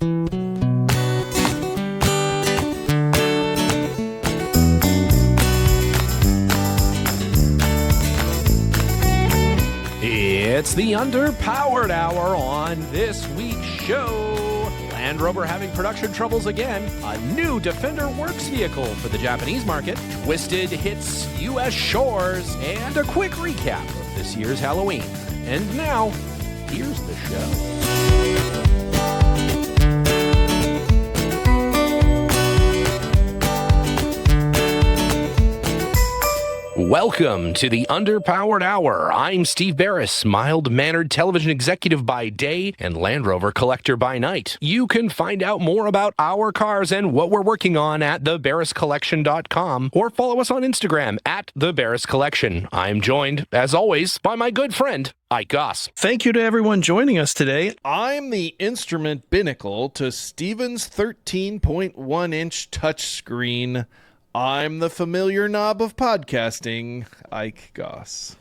It's the Underpowered Hour on this week's show. Land Rover having production troubles again. A new Defender works vehicle for the Japanese market. Twisted hits U.S. shores. And a quick recap of this year's Halloween. And now, here's the show. Welcome to the Underpowered Hour. I'm Steve Beres, mild-mannered television executive by day and Land Rover collector by night. You can find out more about our cars and what we're working on at theberescollection.com or follow us on Instagram at theberescollection. I'm joined, as always, by my good friend, Goss. Thank you to everyone joining us today. I'm the instrument binnacle to Steven's 13.1-inch touchscreen. I'm the familiar knob of podcasting, Ike Goss.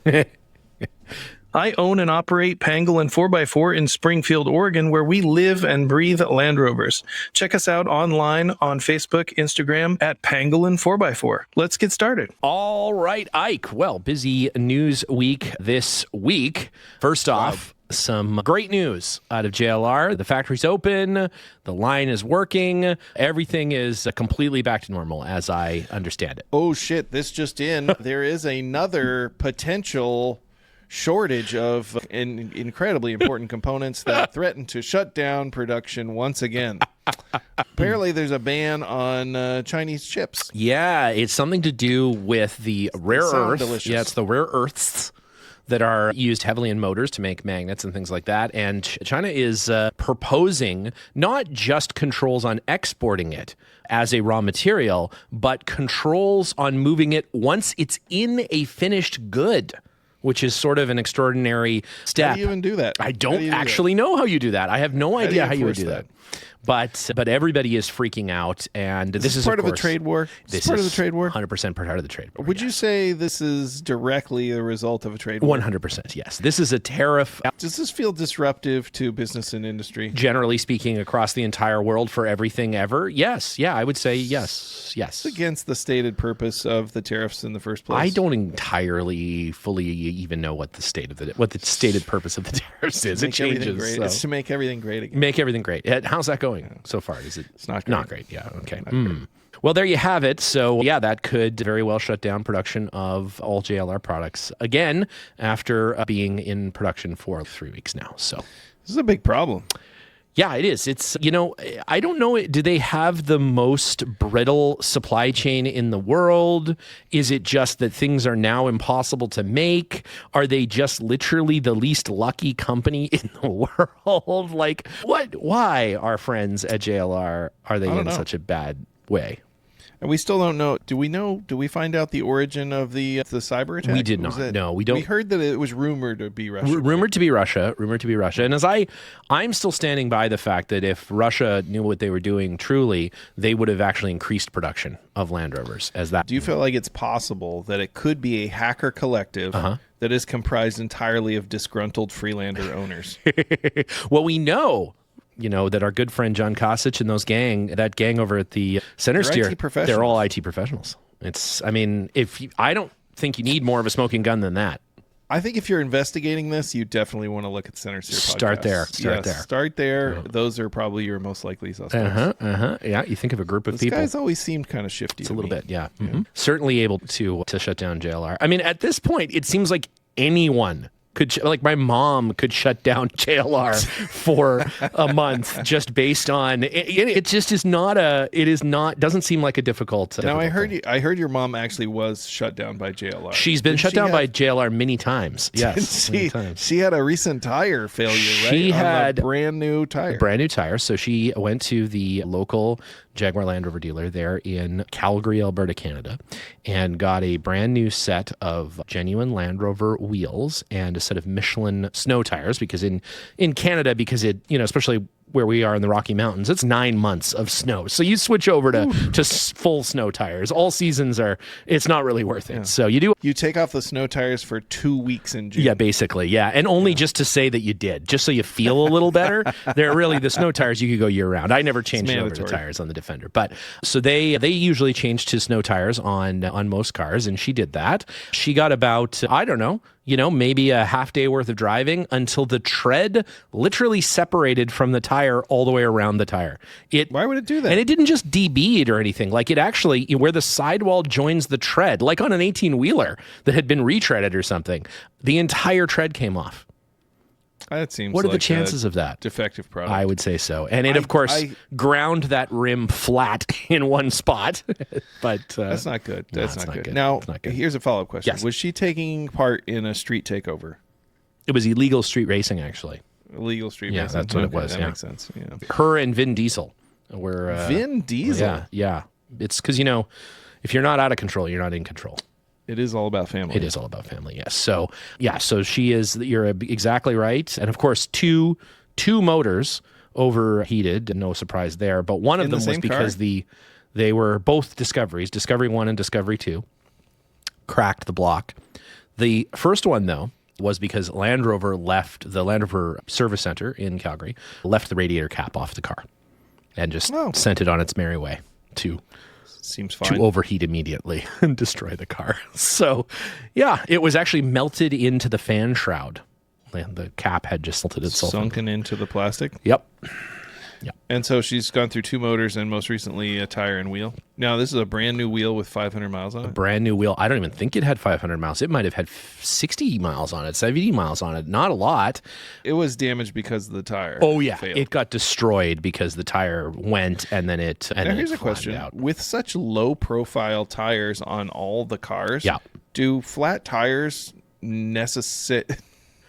I own and operate Pangolin 4x4 in Springfield, Oregon, where we live and breathe Land Rovers. Check us out online on Facebook, Instagram at Pangolin 4x4. Let's get started. All right, Ike. Well, busy news week this week. First off, some great news out of JLR. The factory's open. The line is working. Everything is completely back to normal, as I understand it. Oh, shit. This just in. There is another potential shortage of incredibly important components that threaten to shut down production once again. Apparently, there's a ban on Chinese chips. Yeah, it's something to do with the rare earth. Delicious. Yeah, it's the rare earths that are used heavily in motors to make magnets and things like that. And China is proposing not just controls on exporting it as a raw material, but controls on moving it once it's in a finished good, which is sort of an extraordinary step. How do you even do that? I don't actually know how you do that. I have no idea how you would do that. But everybody is freaking out, and this is part of of a trade war. This part is of the trade war. 100% part of the trade war. Would you say this is directly a result of a trade war? 100%, yes. This is a tariff. Does this feel disruptive to business and industry? Generally speaking, across the entire world for everything ever, yes. Yeah, I would say yes. It's against the stated purpose of the tariffs in the first place. I don't entirely fully even know what the stated purpose of the tariffs is. It changes. So. It's to make everything great again. Make everything great. How's that going so far? It's not great. Not great. Yeah. Okay. Well, there you have it. So, yeah, that could very well shut down production of all JLR products again after being in production for 3 weeks now. So, this is a big problem. Yeah, it is. It's, I don't know. Do they have the most brittle supply chain in the world? Is it just that things are now impossible to make? Are they just literally the least lucky company in the world? Like, what? Why, our friends at JLR, are they in such a bad way? And we still don't know. Do we find out the origin of the cyber attack? We did not. No, we don't. We heard that it was rumored to be Russia. Rumored to be Russia. And as I'm still standing by the fact that if Russia knew what they were doing truly, they would have actually increased production of Land Rovers as that. Do you feel like it's possible that it could be a hacker collective that is comprised entirely of disgruntled Freelander owners? Well, we know that our good friend John Kosich and that gang over at the Center Steer, they're all IT professionals. I don't think you need more of a smoking gun than that. I think if you're investigating this, you definitely want to look at the Center Steer podcast. Start there. Yeah. Those are probably your most likely suspects. Yeah, you think of a group of people. This guy's always seemed kind of shifty. It's a little bit, yeah. Mm-hmm. Certainly able to shut down JLR. I mean, at this point, it seems like anyone like my mom could shut down JLR for a month just based on it. Just is not doesn't seem like a difficult. Now I heard your mom actually was shut down by JLR. She's been shut down by JLR many times. Yes, many times. She had a recent tire failure. Right? She had a brand new tire. So she went to the local Jaguar Land Rover dealer there in Calgary, Alberta, Canada, and got a brand new set of genuine Land Rover wheels and a set of Michelin snow tires because in Canada, because it, especially where we are in the Rocky Mountains, it's 9 months of snow. So you switch over to full snow tires. All seasons it's not really worth it. Yeah. So you take off the snow tires for 2 weeks in June. Yeah, basically. Yeah. And only just to say that you did, just so you feel a little better. They're really the snow tires you could go year round. I never changed over the tires on the Defender. But so they usually change to snow tires on most cars, and she did that. She got about, I don't know, maybe a half day worth of driving until the tread literally separated from the tire all the way around the tire. Why would it do that? And it didn't just debead or anything. Like it actually, where the sidewall joins the tread, like on an 18-wheeler that had been retreaded or something, the entire tread came off. That seems What are like the chances of that? Defective product. I would say so. And it, of course, ground that rim flat in one spot. But that's not good. That's not good. Now, here's a follow-up question. Yes. Was she taking part in a street takeover? It was illegal street racing, actually. Illegal street racing? Yeah, that's what it was. That makes sense. Yeah. Her and Vin Diesel were... Vin Diesel? Yeah. It's because, if you're not out of control, you're not in control. It is all about family. It is all about family, yes. So, so she is, you're exactly right. And of course, two motors overheated, no surprise there. But one of them was because they were both Discoveries, Discovery 1 and Discovery 2, cracked the block. The first one, though, was because Land Rover Service Center in Calgary left the radiator cap off the car and just sent it on its merry way to overheat immediately and destroy the car. So, it was actually melted into the fan shroud. The cap had just melted itself. Sunken into the plastic? Yep. And so she's gone through 2 motors and most recently a tire and wheel. Now, this is a brand new wheel with 500 miles on it? A brand new wheel. I don't even think it had 500 miles. It might have had 60 miles on it, 70 miles on it. Not a lot. It was damaged because of the tire. Oh, yeah. failed. It got destroyed because the tire went and then it Now, here's a question. Out. With such low-profile tires on all the cars, do flat tires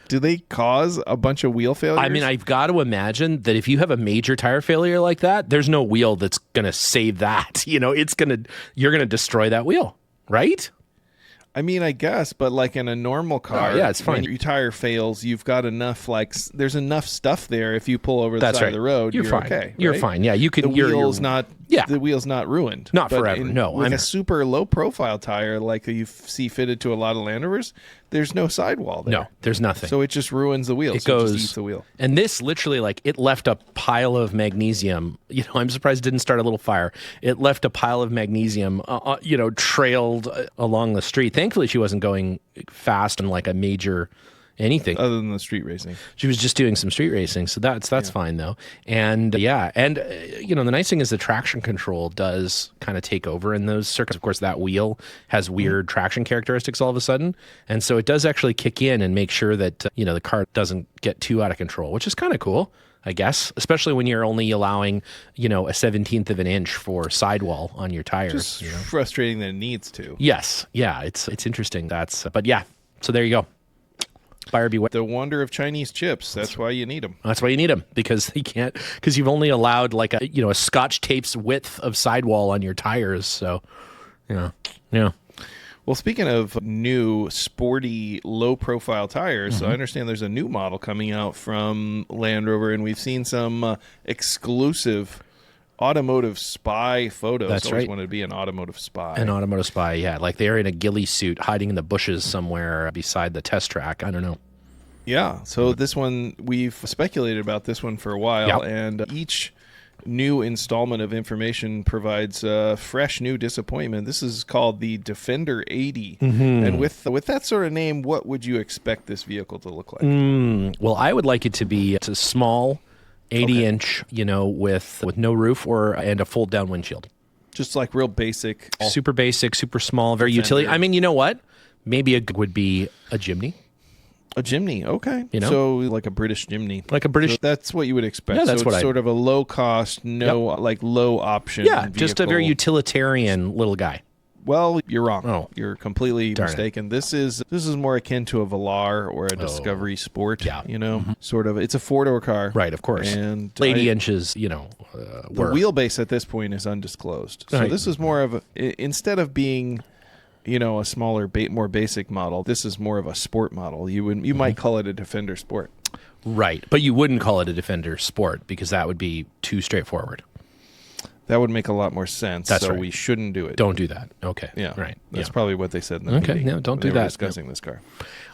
do they cause a bunch of wheel failures? I mean, I've got to imagine that if you have a major tire failure like that, there's no wheel that's going to save that. You're going to destroy that wheel, right? I mean, I guess, but like in a normal car, it's fine. When your tire fails, you've got enough, there's enough stuff there. If you pull over the side of the road, you're fine. okay. You're right? fine. Yeah, you can. The wheel's not ruined. Not forever. No, with a super low profile tire like you see fitted to a lot of Land Rovers, there's no sidewall there. No, there's nothing. So it just ruins the wheel. It just eats the wheel. And this literally, it left a pile of magnesium. I'm surprised it didn't start a little fire. It left a pile of magnesium, trailed along the street. Thankfully, she wasn't going fast on a major anything other than the street racing. She was just doing some street racing, so that's fine though. And the nice thing is the traction control does kind of take over in those circuits. Of course, that wheel has weird traction characteristics all of a sudden, and so it does actually kick in and make sure that the car doesn't get too out of control, which is kind of cool, I guess, especially when you're only allowing a 17th of an inch for sidewall on your tires. Just frustrating that it needs to. Yes, it's interesting. So there you go. Buyer beware. The wonder of Chinese chips. That's why you need them. That's why you need them, because you've only allowed a Scotch tape's width of sidewall on your tires. So, yeah. Well, speaking of new, sporty, low-profile tires, I understand there's a new model coming out from Land Rover, and we've seen some exclusive automotive spy photos. That's Always right. wanted to be an automotive spy. An automotive spy, yeah. Like they're in a ghillie suit hiding in the bushes somewhere beside the test track. I don't know. Yeah. So this one, we've speculated about this one for a while, and each new installment of information provides a fresh new disappointment. This is called the Defender 80. And with that sort of name, what would you expect this vehicle to look like? Well, I would like it to be a small 80-inch, with no roof and a fold-down windshield. Just like real basic. Super basic, super small, very utility. I mean, you know what? Maybe would be a Jimny. A Jimny, okay. So like a British Jimny. Like a British... So that's what you would expect. Yeah, that's so it's sort of a low-cost, low option vehicle. Just a very utilitarian little guy. Well, you're wrong. Oh. You're completely mistaken. This is more akin to a Velar or a Discovery Sport. Yeah. Sort of. It's a 4-door car. Right, of course. And 80 inches, the wheelbase at this point is undisclosed. So this is more of instead of being, a smaller, more basic model, this is more of a sport model. You might call it a Defender Sport. Right. But you wouldn't call it a Defender Sport because that would be too straightforward. That would make a lot more sense. That's so right. we shouldn't do it. Don't do that. Okay. Yeah. Right. That's probably what they said in the meeting. No, don't when do they were that. discussing this car.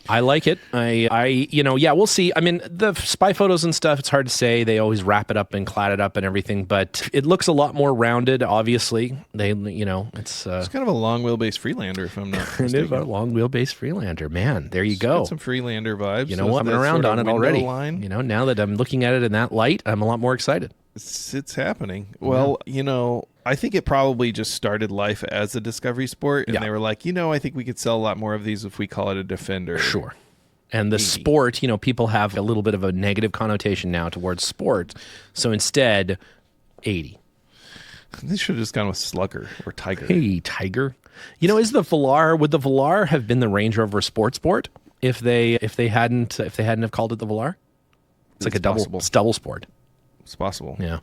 I like it. We'll see. I mean, the spy photos and stuff, it's hard to say. They always wrap it up and clad it up and everything, but it looks a lot more rounded, obviously. It's kind of a long wheelbase Freelander, if I'm not it is a mistaken. long wheelbase Freelander. Man, there you go. Got some Freelander vibes. You know what? I'm around sort of on it window already. line. Now that I'm looking at it in that light, I'm a lot more excited. It's happening. Well, I think it probably just started life as a Discovery Sport, and they were like, I think we could sell a lot more of these if we call it a Defender. Sure. And the sport, people have a little bit of a negative connotation now towards sport. So instead, 80. They should have just gone with Slugger or Tiger. Hey, Tiger. Would the Velar have been the Range Rover Sport if they hadn't have called it the Velar? It's like a double sport. It's possible. Yeah.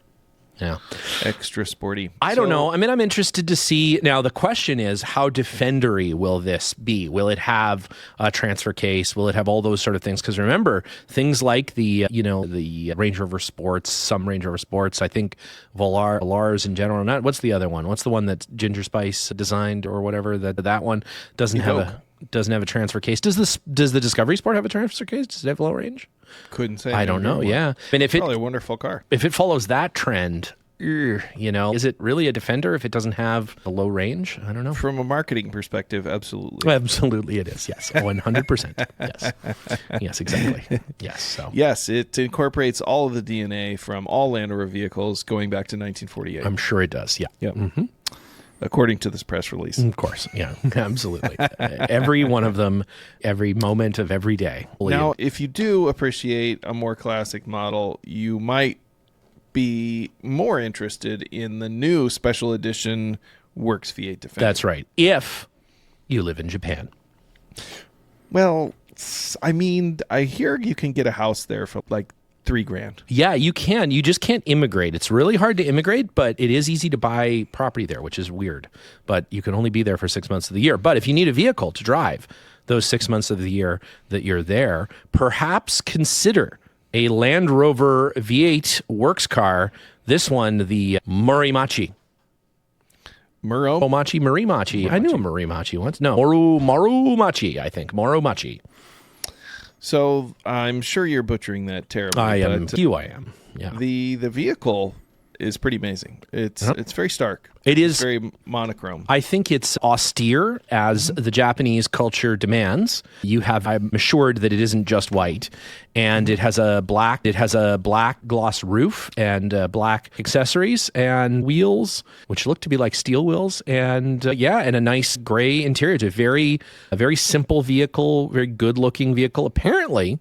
Yeah. Extra sporty. I don't know. I mean, I'm interested to see. Now, the question is, how Defendery will this be? Will it have a transfer case? Will it have all those sort of things? Because remember, things like the Range Rover Sports, some Range Rover Sports, I think Velars in general. What's the other one? What's the one that Ginger Spice designed or whatever? That one doesn't have a transfer case. Does the Discovery Sport have a transfer case? Does it have low range? Couldn't say. I don't know. Yeah, and probably a wonderful car. If it follows that trend, is it really a Defender if it doesn't have a low range? I don't know. From a marketing perspective, absolutely. Absolutely, it is. Yes, 100%. Yes, yes, exactly. Yes. So yes, it incorporates all of the DNA from all Land Rover vehicles going back to 1948. I'm sure it does. Yeah. Yep. Mm-hmm. According to this press release. Of course. Yeah, absolutely. Every one of them, every moment of every day. Now, if you do appreciate a more classic model, you might be more interested in the new special edition Works V8 Defender. That's right. If you live in Japan. Well, I mean, I hear you can get a house there for like $3,000. Yeah, you can. You just can't immigrate. It's really hard to immigrate, but it is easy to buy property there, which is weird. But you can only be there for 6 months of the year. But if you need a vehicle to drive those 6 months of the year that you're there, perhaps consider a Land Rover V8 works car. This one, the Murromatche. Murromatche. I knew a Murromatche once. No, Murromatche, I think. Murromatche. So I'm sure you're butchering that terribly. I am. I am. Yeah. The vehicle is pretty amazing. It's very stark. It's very monochrome. I think it's austere as the Japanese culture demands. I'm assured that it isn't just white, and it has a black gloss roof and black accessories and wheels, which look to be like steel wheels, and and a nice gray interior. It's a very simple vehicle, very good looking vehicle, apparently.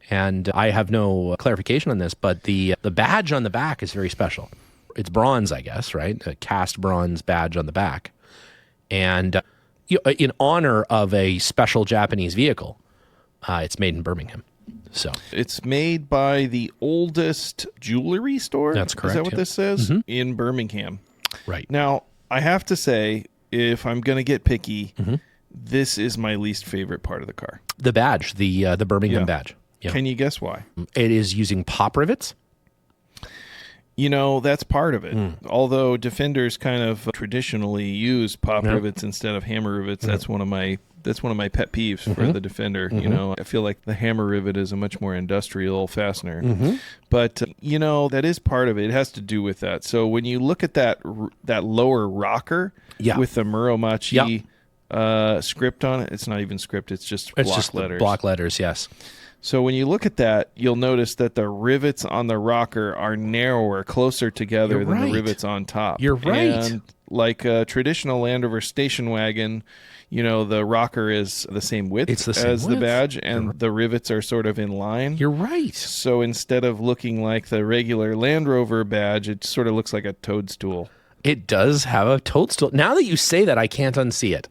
And I have no clarification on this, but the badge on the back is very special. It's bronze, I guess, right? A cast bronze badge on the back. And in honor of a special Japanese vehicle, it's made in Birmingham. So it's made by the oldest jewelry store. That's correct. Is that what this says? Mm-hmm. In Birmingham. Right. Now, I have to say, if I'm going to get picky, this is my least favorite part of the car. The badge, the Birmingham badge. Yeah. Can you guess why? It is using pop rivets. That's part of it. Although Defenders kind of traditionally use pop rivets instead of hammer rivets, that's one of my pet peeves for the Defender. I feel like the hammer rivet is a much more industrial fastener. But that is part of it. It has to do with that. So when you look at that lower rocker with the Murromatche script on it, it's not even script. It's just block letters. Block letters, yes. So when you look at that, you'll notice that the rivets on the rocker are narrower, closer together than the rivets on top. You're right. And like a traditional Land Rover station wagon, the rocker is the same width the badge, and the rivets are sort of in line. You're right. So instead of looking like the regular Land Rover badge, it sort of looks like a toadstool. It does have a toadstool. Now that you say that, I can't unsee it.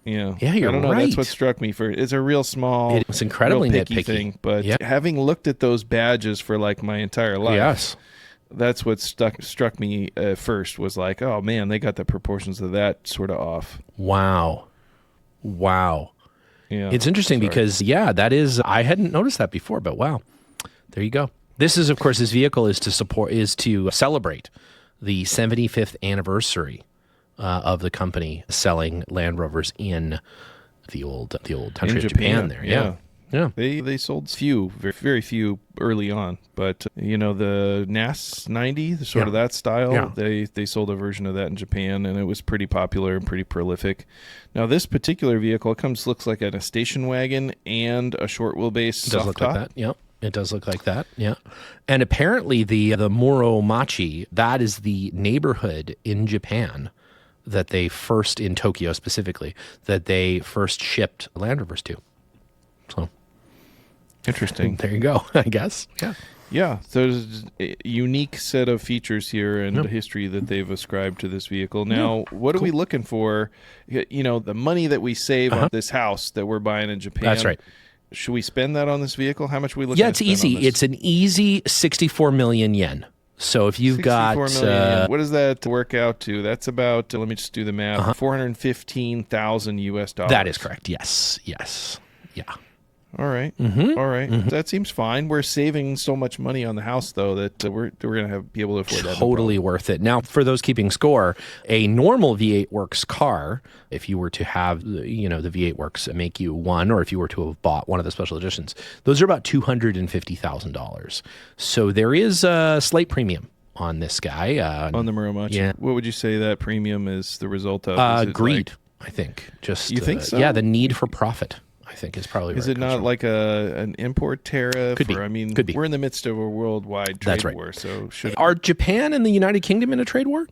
Yeah, you're I don't know. right. That's what struck me. It's a real small, it's incredibly real nitpicky thing. But having looked at those badges for like my entire life, that's what struck me first. Was like, oh man, they got the proportions of that sort of off. Wow. Yeah, it's interesting because that is. I hadn't noticed that before, but wow, there you go. This is, of course, this vehicle is to celebrate the 75th anniversary of the company selling Land Rovers in the old country of Japan there. Yeah. They sold very few early on, but the NAS 90, sort of that style, they sold a version of that in Japan, and it was pretty popular and pretty prolific. Now this particular vehicle looks like a station wagon and a short wheelbase. It does look like that. Yep. It does look like that, yeah. And apparently the Murromatche, that is the neighborhood in Japan that they first, in Tokyo specifically, that they first shipped Land Rovers to. So interesting. There you go, I guess. Yeah. Yeah, so there's a unique set of features here and history that they've ascribed to this vehicle. Now, what are we looking for? The money that we save on this house that we're buying in Japan. That's right. Should we spend that on this vehicle? How much are we looking at? Yeah, it's easy. It's an easy 64 million yen. So if you've got... 64 million. What does that work out to? That's about, let me just do the math, 415,000 US dollars. That is correct. Yes. Yeah. All right. All right. That seems fine. We're saving so much money on the house, though, that we're going to be able to afford that. Totally worth it. Now, for those keeping score, a normal V8 Works car, if you were to have, the V8 Works make you one, or if you were to have bought one of the special editions, those are about $250,000. So there is a slight premium on this guy. On the Murromatche. Yeah. What would you say that premium is the result of? Greed, I think. You think so? Yeah, the need for profit, I think, is probably Is it not like an import tariff? Could be. Could be. We're in the midst of a worldwide trade war, so Are Japan and the United Kingdom in a trade war?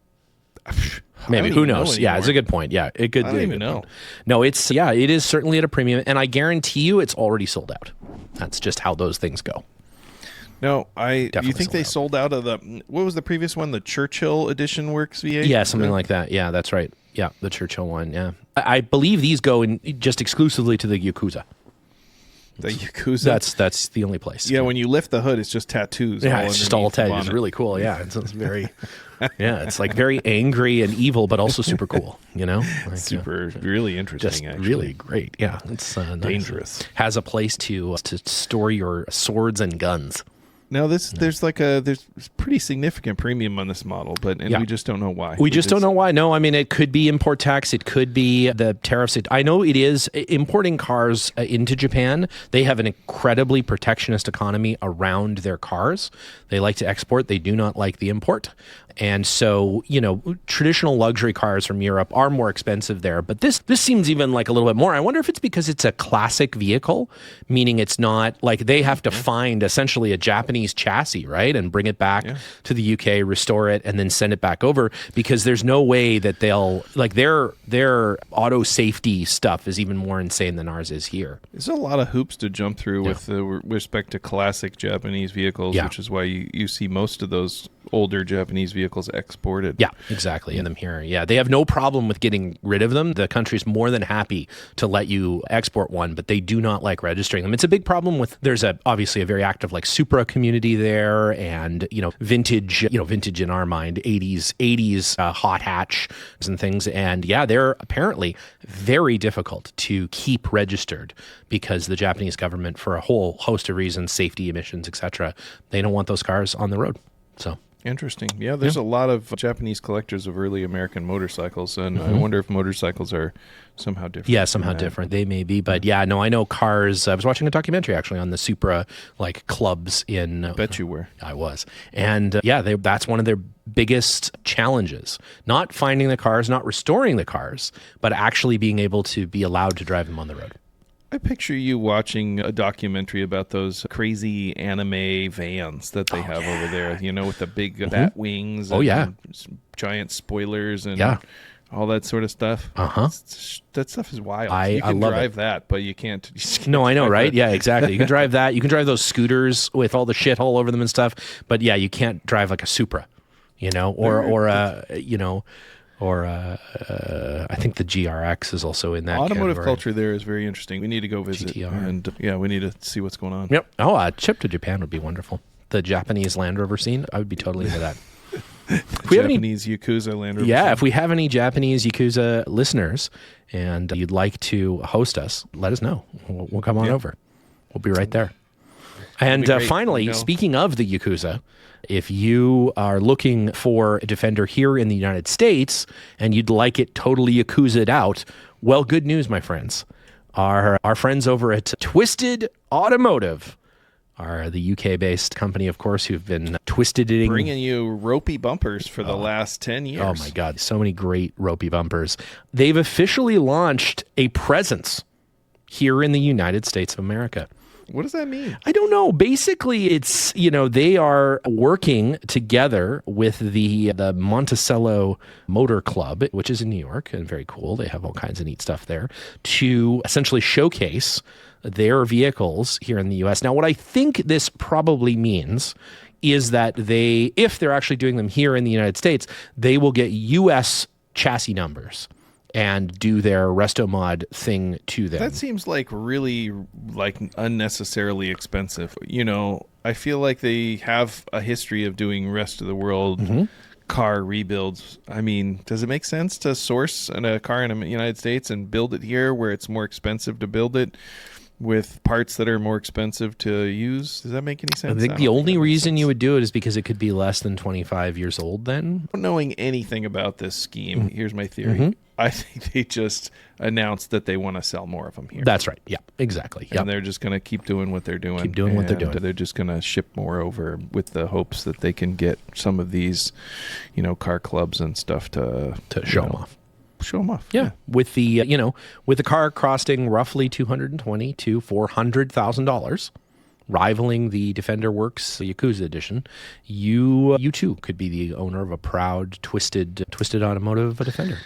Maybe. Who knows? Yeah, it's a good point. Yeah, it could. I don't even know. No, it is certainly at a premium, and I guarantee you, it's already sold out. That's just how those things go. No, you think they sold out of what was the previous one? The Churchill Edition Works V8? Yeah, something like that. Yeah, that's right. Yeah, the Churchill one. Yeah, I believe these go in just exclusively to the Yakuza. The Yakuza? That's the only place. Yeah, when you lift the hood, it's just tattoos. Yeah, it's just all tattoos. It's really cool. Yeah, it's very... Yeah, it's like very angry and evil, but also super cool, really interesting, just actually. Really great. Yeah, it's dangerous. Nice. Has a place to store your swords and guns. Now there's pretty significant premium on this model, we just don't know why. We just don't know why. No, I mean, it could be import tax. It could be the tariffs. I know it is importing cars into Japan. They have an incredibly protectionist economy around their cars. They like to export. They do not like the import. And so, traditional luxury cars from Europe are more expensive there. But this seems even like a little bit more. I wonder if it's because it's a classic vehicle, meaning it's not like they have to find essentially a Japanese chassis, right? And bring it back to the UK, restore it, and then send it back over, because there's no way that they'll, like, their auto safety stuff is even more insane than ours is here. There's a lot of hoops to jump through with respect to classic Japanese vehicles, which is why you see most of those older Japanese vehicles exported. Yeah, exactly. In them here. Yeah, they have no problem with getting rid of them. The country's more than happy to let you export one, but they do not like registering them. It's a big problem there's obviously a very active like Supra community there, and vintage in our mind, 80s hot hatch and things. And yeah, they're apparently very difficult to keep registered because the Japanese government, for a whole host of reasons, safety, emissions, etc., they don't want those cars on the road. So interesting. Yeah, there's a lot of Japanese collectors of early American motorcycles, and I wonder if motorcycles are somehow different. Yeah, somehow different. They may be, but yeah, no, I know cars. I was watching a documentary actually on the Supra clubs in. I bet you were. I was, and that's one of their biggest challenges: not finding the cars, not restoring the cars, but actually being able to be allowed to drive them on the road. I picture you watching a documentary about those crazy anime vans that they have over there, with the big bat wings and giant spoilers and all that sort of stuff. That stuff is wild. You can drive that, but you can't. No, I know, right? Yeah, exactly. You can drive that. You can drive those scooters with all the shit all over them and stuff, but yeah, you can't drive like a Supra, or I think the GRX is also in that automotive category. Culture there is very interesting. We need to go visit. GTR. And we need to see what's going on. Yep. Oh, a trip to Japan would be wonderful. The Japanese Land Rover scene, I would be totally into that. Japanese Yakuza Land Rover. Yeah, scene. if we have any Japanese Yakuza listeners and you'd like to host us, let us know. We'll come on over. We'll be right there. And It'd be great, finally, you know. speaking of the Yakuza, if you are looking for a Defender here in the United States and you'd like it totally Yakuza'd out, well, good news, my friends. Our friends over at Twisted Automotive are the UK-based company, of course, who've been twisted-ing. Bringing you ropey bumpers for the last 10 years. Oh, my God. So many great ropey bumpers. They've officially launched a presence here in the United States of America. What does that mean? I don't know. Basically, it's, they are working together with the Monticello Motor Club, which is in New York, and very cool. They have all kinds of neat stuff there, to essentially showcase their vehicles here in the U.S. Now, what I think this probably means is that if they're actually doing them here in the United States, they will get U.S. chassis numbers and do their resto mod thing to them. That seems like really unnecessarily expensive. I feel like they have a history of doing rest of the world car rebuilds. I mean, does it make sense to source a car in the United States and build it here where it's more expensive to build it with parts that are more expensive to use? Does that make any sense? I think the only reason you would do it is because it could be less than 25 years old then. Knowing anything about this scheme, here's my theory. I think they just announced that they want to sell more of them here. That's right. Yeah, exactly. And they're just going to keep doing what they're doing. Keep doing what they're doing. They're just going to ship more over with the hopes that they can get some of these, car clubs and stuff to show them off. Show them off. Yeah. With the, with the car costing roughly $220,000 to $400,000, rivaling the Defender Works Yakuza edition, you too could be the owner of a proud Twisted Automotive Defender.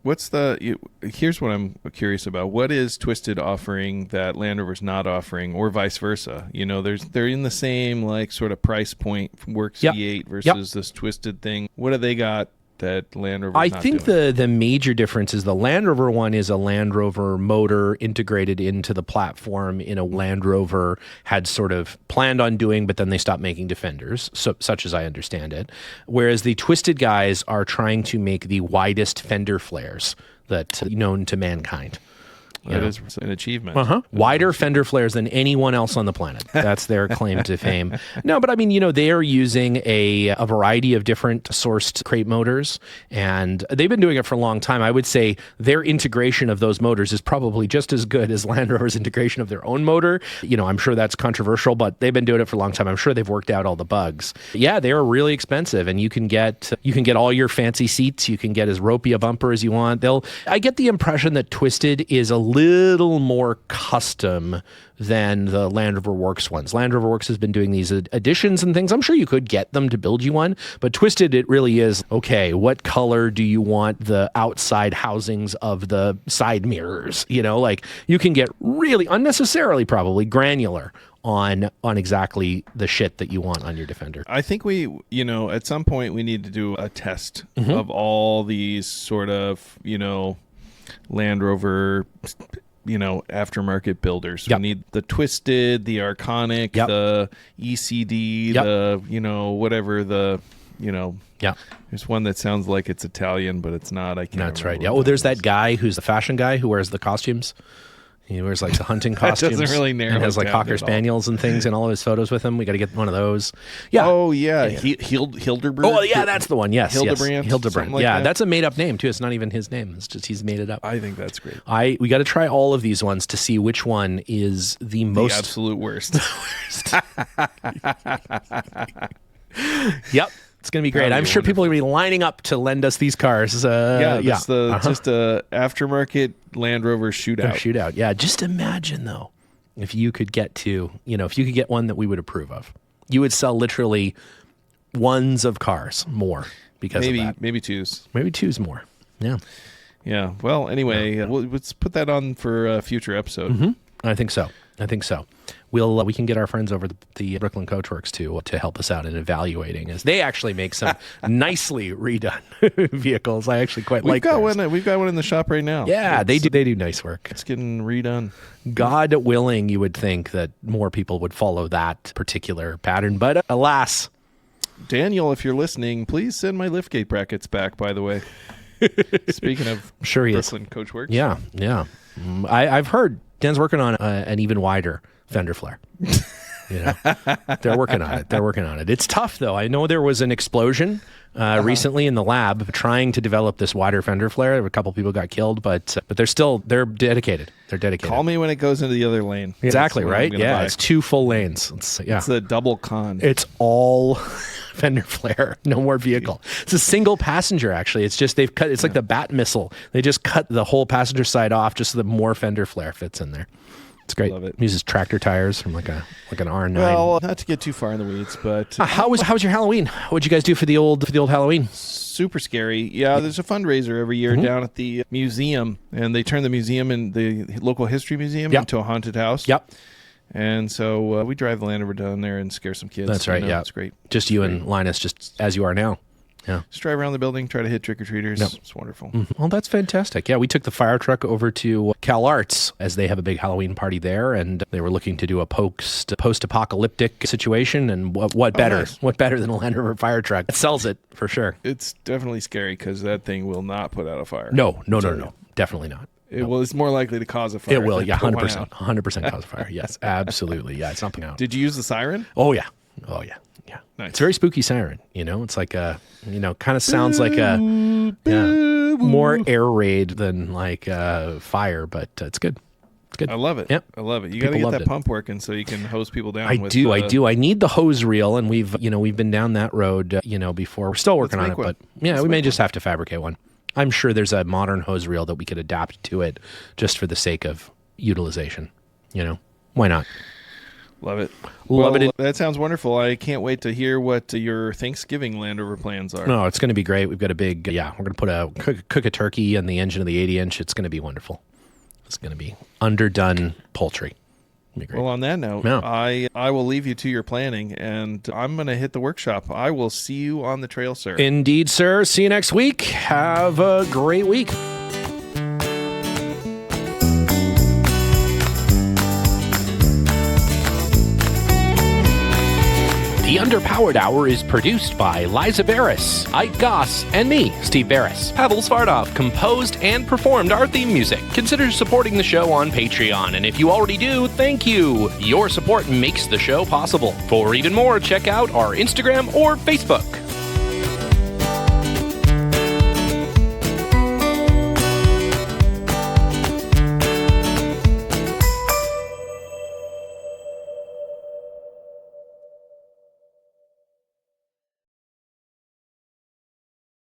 Here's what I'm curious about. What is Twisted offering that Land Rover's not offering, or vice versa? They're in the same sort of price point, Works V8 versus this Twisted thing. What do they got that Land Rover's not think doing? the major difference is the Land Rover one is a Land Rover motor integrated into the platform in a Land Rover had sort of planned on doing, but then they stopped making Defenders, such as I understand it. Whereas the Twisted guys are trying to make the widest fender flares that known to mankind. That is an achievement. Wider fender flares than anyone else on the planet. That's their claim to fame. No, but I mean, they are using a variety of different sourced crate motors, and they've been doing it for a long time. I would say their integration of those motors is probably just as good as Land Rover's integration of their own motor. I'm sure that's controversial, but they've been doing it for a long time. I'm sure they've worked out all the bugs. Yeah, they are really expensive, and you can get all your fancy seats. You can get as ropey a bumper as you want. I get the impression that Twisted is a little more custom than the Land Rover Works ones. Land Rover Works has been doing these additions and things. I'm sure you could get them to build you one, but Twisted, it really is, okay, what color do you want the outside housings of the side mirrors? You can get really unnecessarily probably granular on exactly the shit that you want on your Defender. I think we, at some point we need to do a test of all these sort of, Land Rover, aftermarket builders. We need the Twisted, the Arconic, the ECD, the, whatever the, there's one that sounds like it's Italian, but it's not. I can't That's right. remember Yeah. what There's is. that guy who's the fashion guy who wears the costumes. He wears the hunting costumes. doesn't really narrow and has it down Cocker at all. Spaniels and things in all of his photos with him. We got to get one of those. Yeah. Oh, yeah. Hildebrand. Oh, yeah, that's the one. Yes. Hildebrand. Hildebrand. something like Yeah, that. that's a made up name, too. It's not even his name. It's just he's made it up. I think that's great. We got to try all of these ones to see which one is the most. The absolute worst. Yep. It's going to be great. That'd I'm be sure people are wonderful. going to be lining up to lend us these cars. Just a aftermarket Land Rover shootout. Shootout. Yeah. Just imagine, though, if you could get one that we would approve of. You would sell literally ones of cars more because of that. Maybe twos. Maybe two's more. Yeah. Yeah. Well, anyway, let's put that on for a future episode. I think so. We can get our friends over the Brooklyn Coachworks to help us out in evaluating, as they actually make some nicely redone vehicles. I actually quite like theirs. We've got one in the shop right now. Yeah, they do nice work. It's getting redone. God willing, you would think that more people would follow that particular pattern, but alas. Daniel, if you're listening, please send my liftgate brackets back, by the way. Speaking of Sure he Brooklyn Coachworks. Yeah. I've heard Dan's working on an even wider fender flare. They're working on it. They're working on it. It's tough, though. I know there was an explosion recently in the lab trying to develop this wider fender flare. A couple people got killed, but they're dedicated. They're dedicated. Call me when it goes into the other lane. Exactly, That's what I'm right? gonna Yeah, buy. it's 2 full lanes. It's a double con. It's all fender flare, no more vehicle. It's a single passenger, actually. It's just they've cut. It's like the Bat missile. They just cut the whole passenger side off just so that more fender flare fits in there. It's great. Love it. Uses tractor tires from like an R9. Well, not to get too far in the weeds, but How was your Halloween? What'd you guys do for the old Halloween? super scary. Yeah, there's a fundraiser every year down at the museum, and they turn the museum and the local history museum into a haunted house. Yep. And so we drive the Land Rover down there and scare some kids. That's right. Yeah, it's great. Just you and Linus, just as you are now. Yeah. Just drive around the building, try to hit trick-or-treaters. Yep. It's wonderful. Well, that's fantastic. Yeah, we took the fire truck over to Cal Arts as they have a big Halloween party there, and they were looking to do a post-apocalyptic situation. And what better? Nice. What better than a Land Rover fire truck? It sells it for sure. It's definitely scary because that thing will not put out a fire. No, definitely not. It's more likely to cause a fire. It will. than Yeah, put one 100%. out. 100% cause a fire. Yes, absolutely. Yeah, it's something out. Did you use the siren? Oh yeah. Oh yeah. Yeah. Nice. It's a very spooky siren. It's like kind of sounds like more air raid than like fire, but it's good. It's good. I love it. Yep. I love it. You People got to get loved that it. pump working so you can hose people down. I with do. I need the hose reel, and we've been down that road, before. We're still working on make it, one. but yeah, we may just have to fabricate one. I'm sure there's a modern hose reel that we could adapt to it just for the sake of utilization. Why not? Love it. Love it. That sounds wonderful. I can't wait to hear what your Thanksgiving Land Rover plans are. No, it's going to be great. We've got a big, we're going to cook a turkey on the engine of the 80-inch. It's going to be wonderful. It's going to be underdone poultry. It'll be great. Well, on that note, Yeah. I will leave you to your planning, and I'm going to hit the workshop. I will see you on the trail, sir. Indeed, sir. See you next week. Have a great week. The Underpowered Hour is produced by Liza Beres, Ike Goss, and me, Steve Beres. Pavel Svardov composed and performed our theme music. Consider supporting the show on Patreon, and if you already do, thank you. Your support makes the show possible. For even more, check out our Instagram or Facebook.